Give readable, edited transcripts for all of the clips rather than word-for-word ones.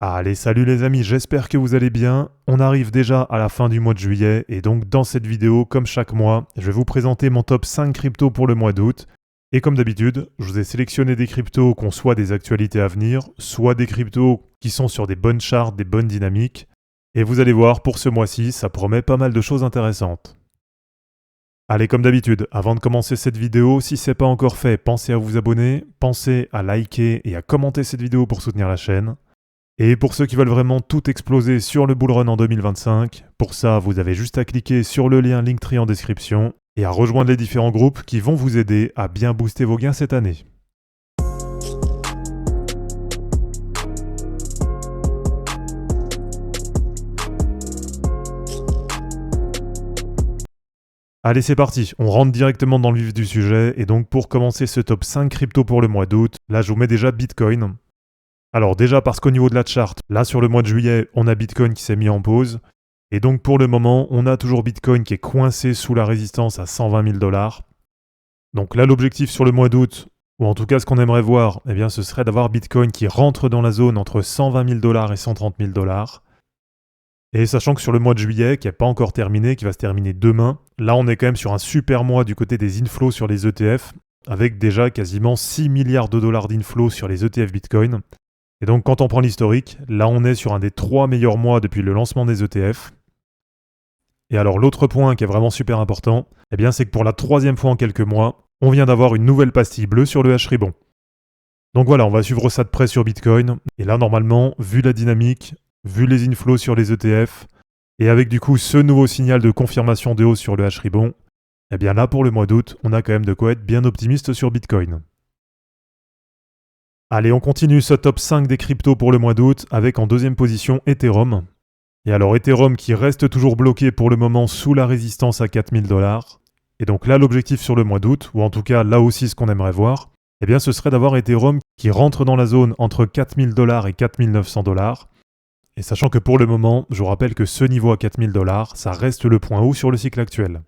Allez, salut les amis, j'espère que vous allez bien. On arrive déjà à la fin du mois de juillet et donc dans cette vidéo, comme chaque mois, je vais vous présenter mon top 5 cryptos pour le mois d'août. Et comme d'habitude, je vous ai sélectionné des cryptos qui ont soit des actualités à venir, soit des cryptos qui sont sur des bonnes charts, des bonnes dynamiques. Et vous allez voir, pour ce mois-ci, ça promet pas mal de choses intéressantes. Allez, comme d'habitude, avant de commencer cette vidéo, si ce n'est pas encore fait, pensez à vous abonner, pensez à liker et à commenter cette vidéo pour soutenir la chaîne. Et pour ceux qui veulent vraiment tout exploser sur le bullrun en 2025, pour ça, vous avez juste à cliquer sur le lien Linktree en description et à rejoindre les différents groupes qui vont vous aider à bien booster vos gains cette année. Allez, c'est parti, on rentre directement dans le vif du sujet, et donc pour commencer ce top 5 crypto pour le mois d'août, là je vous mets déjà Bitcoin. Alors déjà parce qu'au niveau de la charte, là sur le mois de juillet, on a Bitcoin qui s'est mis en pause, et donc pour le moment, on a toujours Bitcoin qui est coincé sous la résistance à 120 000 $. Donc là l'objectif sur le mois d'août, ou en tout cas ce qu'on aimerait voir, eh bien ce serait d'avoir Bitcoin qui rentre dans la zone entre 120 000 $ et 130 000 $. Et sachant que sur le mois de juillet, qui n'est pas encore terminé, qui va se terminer demain, là on est quand même sur un super mois du côté des inflows sur les ETF, avec déjà quasiment 6 milliards de dollars d'inflows sur les ETF Bitcoin. Et donc quand on prend l'historique, là on est sur un des 3 meilleurs mois depuis le lancement des ETF. Et alors l'autre point qui est vraiment super important, eh bien c'est que pour la 3e fois en quelques mois, on vient d'avoir une nouvelle pastille bleue sur le H-Ribbon. Donc voilà, on va suivre ça de près sur Bitcoin, et là normalement, vu la dynamique, vu les inflows sur les ETF, et avec du coup ce nouveau signal de confirmation de hausse sur le H-Ribbon, eh bien là pour le mois d'août, on a quand même de quoi être bien optimiste sur Bitcoin. Allez, on continue ce top 5 des cryptos pour le mois d'août avec en deuxième position Ethereum. Et alors Ethereum qui reste toujours bloqué pour le moment sous la résistance à 4000 $. Et donc là l'objectif sur le mois d'août, ou en tout cas là aussi ce qu'on aimerait voir, eh bien ce serait d'avoir Ethereum qui rentre dans la zone entre 4000 $ et 4900 $. Et sachant que pour le moment, je vous rappelle que ce niveau à 4000 $, ça reste le point haut sur le cycle actuel.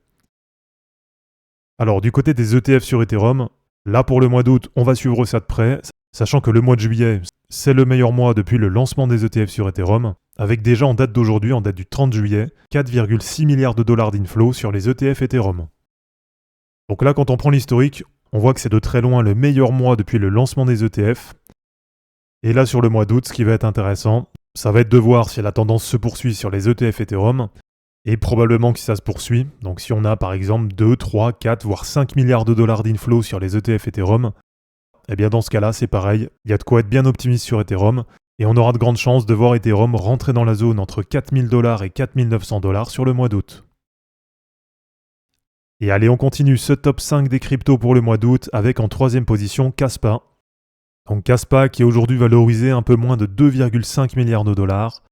Alors du côté des ETF sur Ethereum, là pour le mois d'août, on va suivre ça de près, sachant que le mois de juillet, c'est le meilleur mois depuis le lancement des ETF sur Ethereum, avec déjà en date d'aujourd'hui, en date du 30 juillet, 4,6 milliards de dollars d'inflow sur les ETF Ethereum. Donc là, quand on prend l'historique, on voit que c'est de très loin le meilleur mois depuis le lancement des ETF. Et là, sur le mois d'août, ce qui va être intéressant, ça va être de voir si la tendance se poursuit sur les ETF Ethereum, et probablement que si ça se poursuit, donc si on a par exemple 2, 3, 4, voire 5 milliards de dollars d'inflow sur les ETF Ethereum, eh bien dans ce cas-là, c'est pareil, il y a de quoi être bien optimiste sur Ethereum, et on aura de grandes chances de voir Ethereum rentrer dans la zone entre 4000 $ et 4900 $ sur le mois d'août. Et allez, on continue ce top 5 des cryptos pour le mois d'août avec en 3e position Kaspa. Donc Kaspa qui est aujourd'hui valorisé un peu moins de 2,5 milliards de dollars,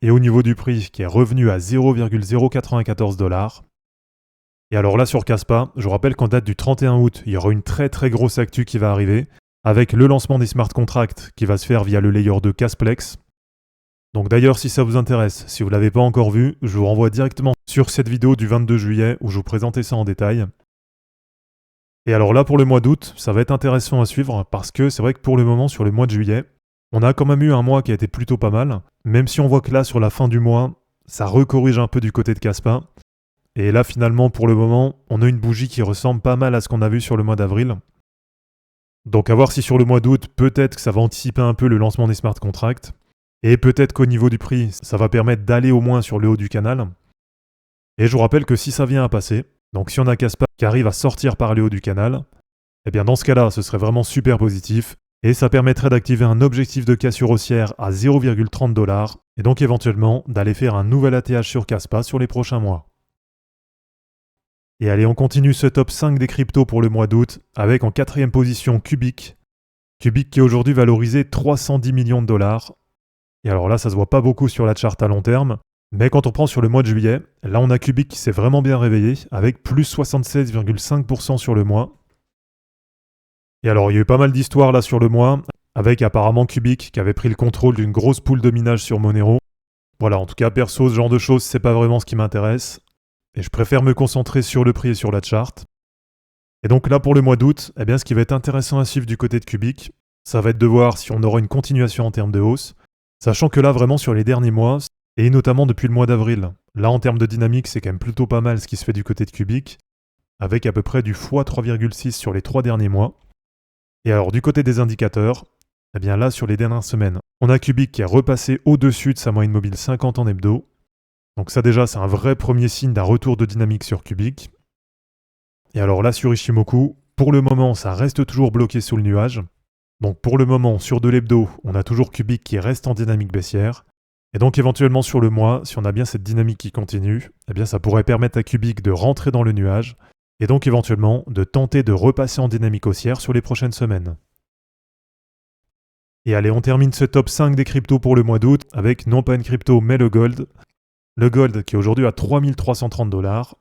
et au niveau du prix qui est revenu à 0,094 $. Et alors là sur Kaspa, je vous rappelle qu'en date du 31 août, il y aura une très très grosse actu qui va arriver, avec le lancement des smart contracts qui va se faire via le layer 2 Kasplex. Donc d'ailleurs si ça vous intéresse, si vous ne l'avez pas encore vu, je vous renvoie directement sur cette vidéo du 22 juillet où je vous présentais ça en détail. Et alors là pour le mois d'août, ça va être intéressant à suivre parce que c'est vrai que pour le moment sur le mois de juillet, on a quand même eu un mois qui a été plutôt pas mal, même si on voit que là sur la fin du mois, ça recorrige un peu du côté de Kaspa. Et là finalement pour le moment, on a une bougie qui ressemble pas mal à ce qu'on a vu sur le mois d'avril. Donc à voir si sur le mois d'août, peut-être que ça va anticiper un peu le lancement des smart contracts, et peut-être qu'au niveau du prix, ça va permettre d'aller au moins sur le haut du canal. Et je vous rappelle que si ça vient à passer, donc si on a Kaspa qui arrive à sortir par le haut du canal, eh bien dans ce cas-là, ce serait vraiment super positif, et ça permettrait d'activer un objectif de cassure haussière à 0,30 $, et donc éventuellement d'aller faire un nouvel ATH sur Kaspa sur les prochains mois. Et allez, on continue ce top 5 des cryptos pour le mois d'août, avec en 4e position Cubic. Cubic qui est aujourd'hui valorisé 310 millions de dollars. Et alors là, ça se voit pas beaucoup sur la charte à long terme, mais quand on prend sur le mois de juillet, là on a Cubic qui s'est vraiment bien réveillé, avec plus 76,5% sur le mois. Et alors il y a eu pas mal d'histoires là sur le mois, avec apparemment Cubic qui avait pris le contrôle d'une grosse pool de minage sur Monero. Voilà, en tout cas perso, ce genre de choses, c'est pas vraiment ce qui m'intéresse. Et je préfère me concentrer sur le prix et sur la charte. Et donc là pour le mois d'août, eh bien ce qui va être intéressant à suivre du côté de Cubic, ça va être de voir si on aura une continuation en termes de hausse, Sachant que là, vraiment sur les derniers mois, et notamment depuis le mois d'avril, là en termes de dynamique, c'est quand même plutôt pas mal ce qui se fait du côté de Cubic, avec à peu près du x3,6 sur les 3 derniers mois. Et alors du côté des indicateurs, eh bien là sur les dernières semaines, on a Cubic qui est repassé au-dessus de sa moyenne mobile 50 en hebdo. Donc ça déjà c'est un vrai premier signe d'un retour de dynamique sur Cubic. Et alors là sur Ichimoku, pour le moment ça reste toujours bloqué sous le nuage. Donc pour le moment sur de l'hebdo, on a toujours Cubic qui reste en dynamique baissière. Et donc éventuellement sur le mois, si on a bien cette dynamique qui continue, eh bien ça pourrait permettre à Cubic de rentrer dans le nuage, et donc éventuellement de tenter de repasser en dynamique haussière sur les prochaines semaines. Et allez, on termine ce top 5 des cryptos pour le mois d'août avec non pas une crypto mais le gold. Le gold qui est aujourd'hui à 3330$,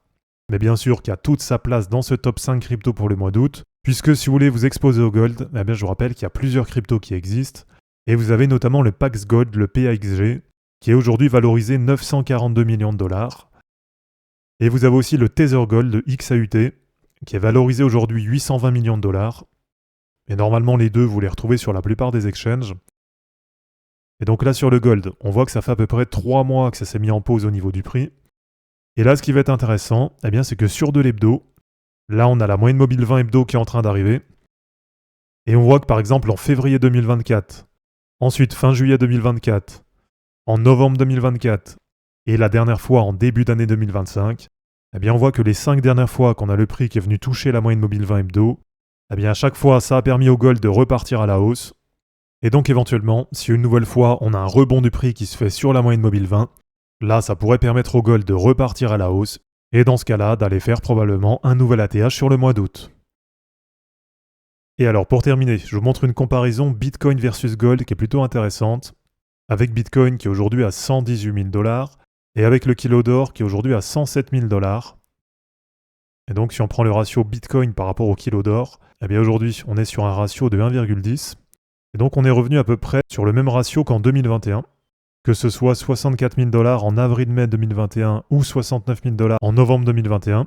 mais bien sûr qui a toute sa place dans ce top 5 crypto pour le mois d'août, puisque si vous voulez vous exposer au gold, eh bien je vous rappelle qu'il y a plusieurs cryptos qui existent, et vous avez notamment le Pax Gold, le PAXG, qui est aujourd'hui valorisé 942 millions de dollars. Et vous avez aussi le Tether Gold de XAUT, qui est valorisé aujourd'hui 820 millions de dollars. Et normalement, les deux, vous les retrouvez sur la plupart des exchanges. Et donc là, sur le gold, on voit que ça fait à peu près 3 mois que ça s'est mis en pause au niveau du prix. Et là, ce qui va être intéressant, eh bien, c'est que sur de l'hebdo, là, on a la moyenne mobile 20 hebdo qui est en train d'arriver. Et on voit que par exemple, en février 2024, ensuite fin juillet 2024, en novembre 2024 et la dernière fois en début d'année 2025, eh bien on voit que les 5 dernières fois qu'on a le prix qui est venu toucher la moyenne mobile 20 hebdo, eh bien à chaque fois ça a permis au gold de repartir à la hausse. Et donc éventuellement, si une nouvelle fois on a un rebond du prix qui se fait sur la moyenne mobile 20, là ça pourrait permettre au gold de repartir à la hausse, et dans ce cas-là d'aller faire probablement un nouvel ATH sur le mois d'août. Et alors pour terminer, je vous montre une comparaison Bitcoin versus gold qui est plutôt intéressante, avec Bitcoin qui est aujourd'hui à 118 000$, et avec le kilo d'or qui est aujourd'hui à 107 000$. Et donc si on prend le ratio Bitcoin par rapport au kilo d'or, eh bien aujourd'hui on est sur un ratio de 1,10. Et donc on est revenu à peu près sur le même ratio qu'en 2021, que ce soit 64 000$ en avril-mai 2021 ou 69 000$ en novembre 2021.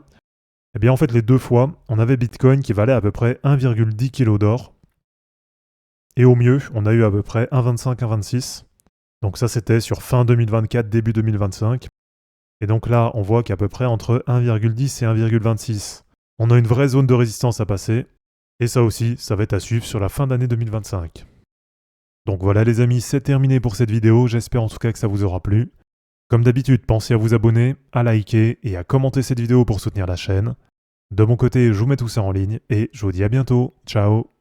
Eh bien en fait les deux fois, on avait Bitcoin qui valait à peu près 1,10 kg d'or. Et au mieux, on a eu à peu près 1,25, 1,26. Donc ça c'était sur fin 2024, début 2025. Et donc là, on voit qu'à peu près entre 1,10 et 1,26, on a une vraie zone de résistance à passer. Et ça aussi, ça va être à suivre sur la fin d'année 2025. Donc voilà les amis, c'est terminé pour cette vidéo. J'espère en tout cas que ça vous aura plu. Comme d'habitude, pensez à vous abonner, à liker et à commenter cette vidéo pour soutenir la chaîne. De mon côté, je vous mets tout ça en ligne et je vous dis à bientôt. Ciao!